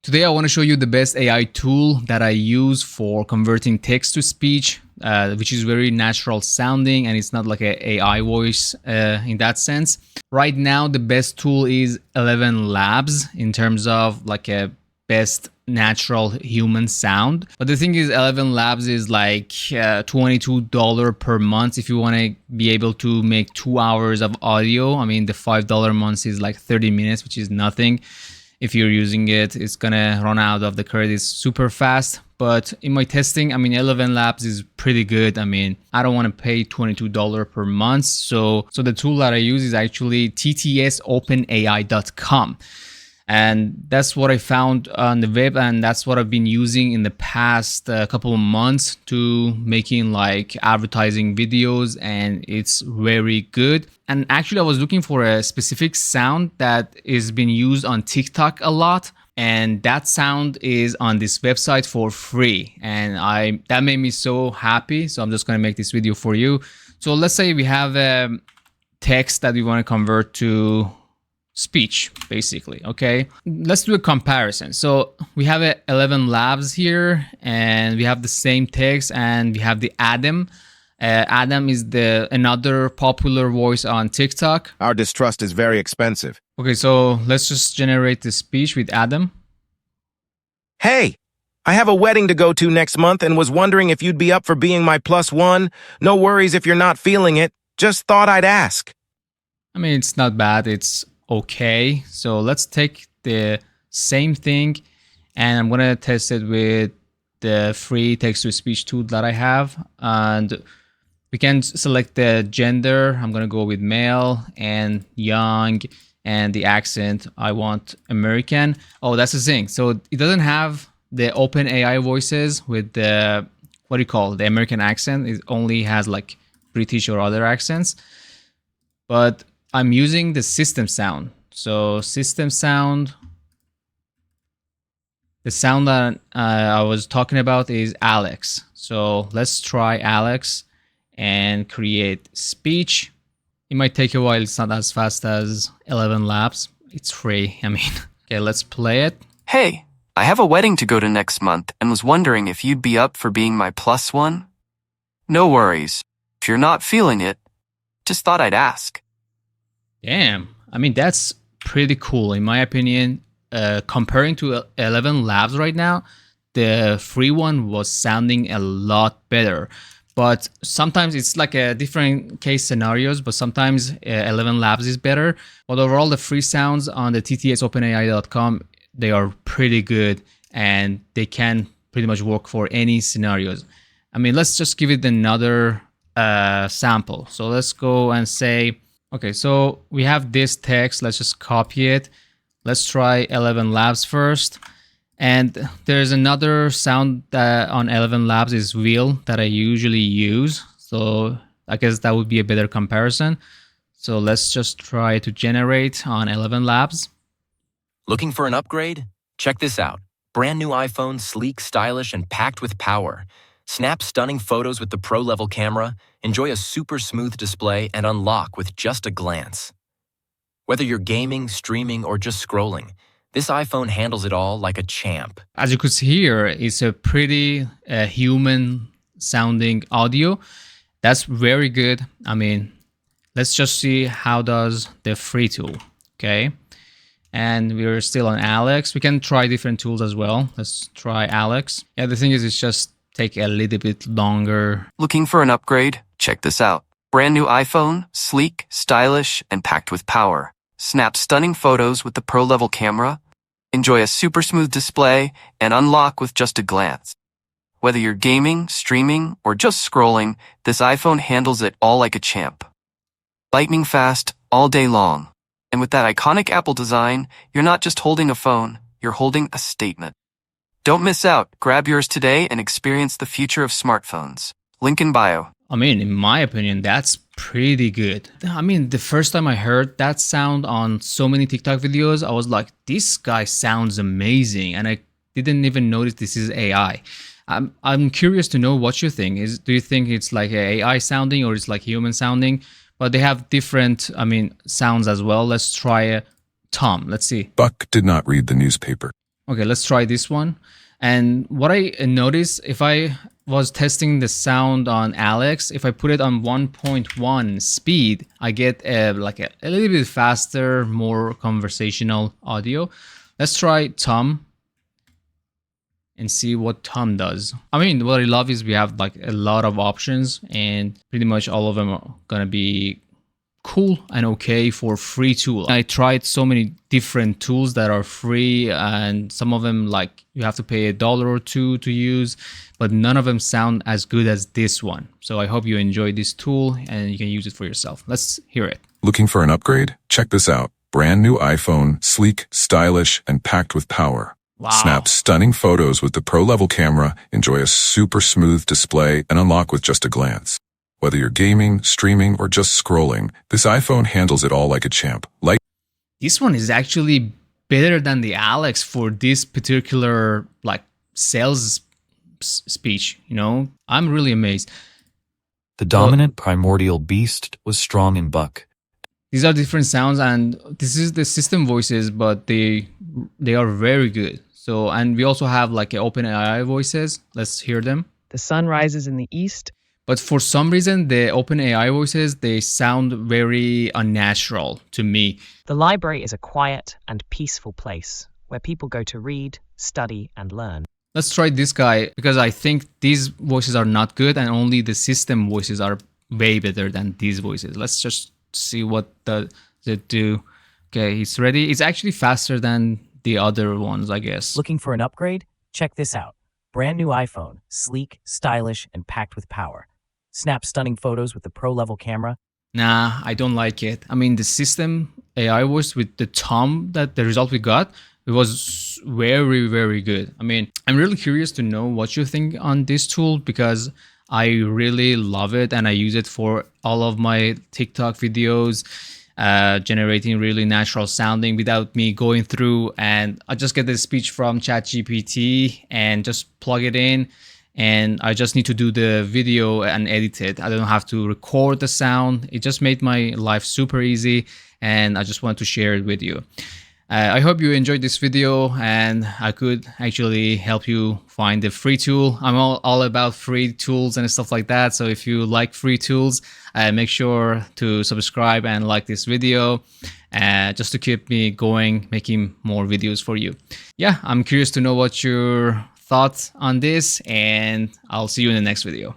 Today, I want to show you the best AI tool that I use for converting text to speech, which is very natural sounding and it's not like an AI voice in that sense. Right now, the best tool is ElevenLabs in terms of like a best natural human sound. But the thing is, ElevenLabs is like $22 per month if you want to be able to make 2 hours of audio. I mean, the $5 month is like 30 minutes, which is nothing. If you're using it, it's gonna run out of the credits super fast. But in my testing, I mean, ElevenLabs is pretty good. I mean, I don't want to pay $22 per month. So the tool that I use is actually TTS OpenAI.com. And that's what I found on the web, and that's what I've been using in the past couple of months to making like advertising videos, and it's very good. And actually, I was looking for a specific sound that is being used on TikTok a lot, and that sound is on this website for free, and that made me so happy. So I'm just gonna make this video for you. So let's say we have a text that we want to convert to speech, basically. Okay, let's do a comparison. So we have a ElevenLabs here, and we have the same text, and we have the Adam. Adam is another popular voice on TikTok. Our distrust is very expensive. Okay, so let's just generate the speech with Adam. Hey, I have a wedding to go to next month and was wondering if you'd be up for being my +1. No worries if you're not feeling it. Just thought I'd ask. I mean, it's not bad. It's okay. So let's take the same thing, and I'm gonna test it with the free text-to-speech tool that I have, and we can select the gender. I'm gonna go with male and young, and the accent, I want American. Oh, that's the thing. So it doesn't have the OpenAI voices with the, what do you call it, the American accent. It only has like British or other accents. But I'm using the system sound. So system sound, the sound that I was talking about is Alex. So let's try Alex and create speech. It might take a while. It's not as fast as ElevenLabs. It's free. I mean, okay, let's play it. Hey, I have a wedding to go to next month and was wondering if you'd be up for being my +1. No worries. If you're not feeling it, just thought I'd ask. Damn. I mean, that's pretty cool. In my opinion, comparing to ElevenLabs right now, the free one was sounding a lot better. But sometimes it's like a different case scenarios, but sometimes ElevenLabs is better. But overall, the free sounds on the TTS OpenAI.com, they are pretty good, and they can pretty much work for any scenarios. I mean, let's just give it another sample. So let's go and say, okay, so we have this text. Let's just copy it. Let's try ElevenLabs first. And there's another sound that on ElevenLabs is wheel that I usually use. So I guess that would be a better comparison. So let's just try to generate on ElevenLabs. Looking for an upgrade? Check this out. Brand new iPhone, sleek, stylish, and packed with power. Snap stunning photos with the pro-level camera, enjoy a super smooth display, and unlock with just a glance. Whether you're gaming, streaming, or just scrolling, this iPhone handles it all like a champ. As you could see here, it's a pretty human sounding audio. That's very good. I mean, let's just see how does the free tool, okay? And we're still on Alex. We can try different tools as well. Let's try Alex. Yeah, the thing is, it's just take a little bit longer. Looking for an upgrade? Check this out. Brand new iPhone, sleek, stylish, and packed with power. Snap stunning photos with the pro-level camera. Enjoy a super smooth display and unlock with just a glance. Whether you're gaming, streaming, or just scrolling, this iPhone handles it all like a champ. Lightning fast, all day long. And with that iconic Apple design, you're not just holding a phone, you're holding a statement. Don't miss out. Grab yours today and experience the future of smartphones. Link in bio. I mean, in my opinion, that's pretty good. I mean, the first time I heard that sound on so many TikTok videos, I was like, this guy sounds amazing. And I didn't even notice this is AI. I'm curious to know what you think. Do you think it's like AI sounding or it's like human sounding? But they have different, sounds as well. Let's try Tom. Let's see. Buck did not read the newspaper. Okay, let's try this one. And what I noticed, if I was testing the sound on Alex, if I put it on 1.1 speed, I get like a little bit faster, more conversational audio. Let's try Tom and see what Tom does. I mean, what I love is we have like a lot of options, and pretty much all of them are gonna be cool and okay for free tool. I tried so many different tools that are free, and some of them like you have to pay $1 or $2 to use, but none of them sound as good as this one. So I hope you enjoy this tool and you can use it for yourself. Let's hear it. Looking for an upgrade? Check this out. Brand new iPhone, sleek, stylish, and packed with power. Wow. Snap stunning photos with the Pro level camera, enjoy a super smooth display, and unlock with just a glance. Whether you're gaming, streaming, or just scrolling, this iPhone handles it all like a champ. This one is actually better than the Alex for this particular like sales speech, you know? I'm really amazed. The dominant primordial beast was strong in buck. These are different sounds, and this is the system voices, but they are very good. So, and we also have like OpenAI voices. Let's hear them. The sun rises in the east. But for some reason, the OpenAI voices, they sound very unnatural to me. The library is a quiet and peaceful place where people go to read, study, and learn. Let's try this guy, because I think these voices are not good, and only the system voices are way better than these voices. Let's just see what does it do. Okay, he's ready. It's actually faster than the other ones, I guess. Looking for an upgrade? Check this out. Brand new iPhone, sleek, stylish, and packed with power. Snap stunning photos with the Pro level camera. Nah, I don't like it. I mean, the system AI voice with the Tom, that the result we got, it was very, very good. I mean, I'm really curious to know what you think on this tool, because I really love it and I use it for all of my TikTok videos, generating really natural sounding without me going through, and I just get the speech from ChatGPT and just plug it in, and I just need to do the video and edit it. I don't have to record the sound. It just made my life super easy, and I just want to share it with you. I hope you enjoyed this video and I could actually help you find the free tool. I'm all about free tools and stuff like that. So if you like free tools, make sure to subscribe and like this video just to keep me going, making more videos for you. Yeah, I'm curious to know what your thoughts on this, and I'll see you in the next video.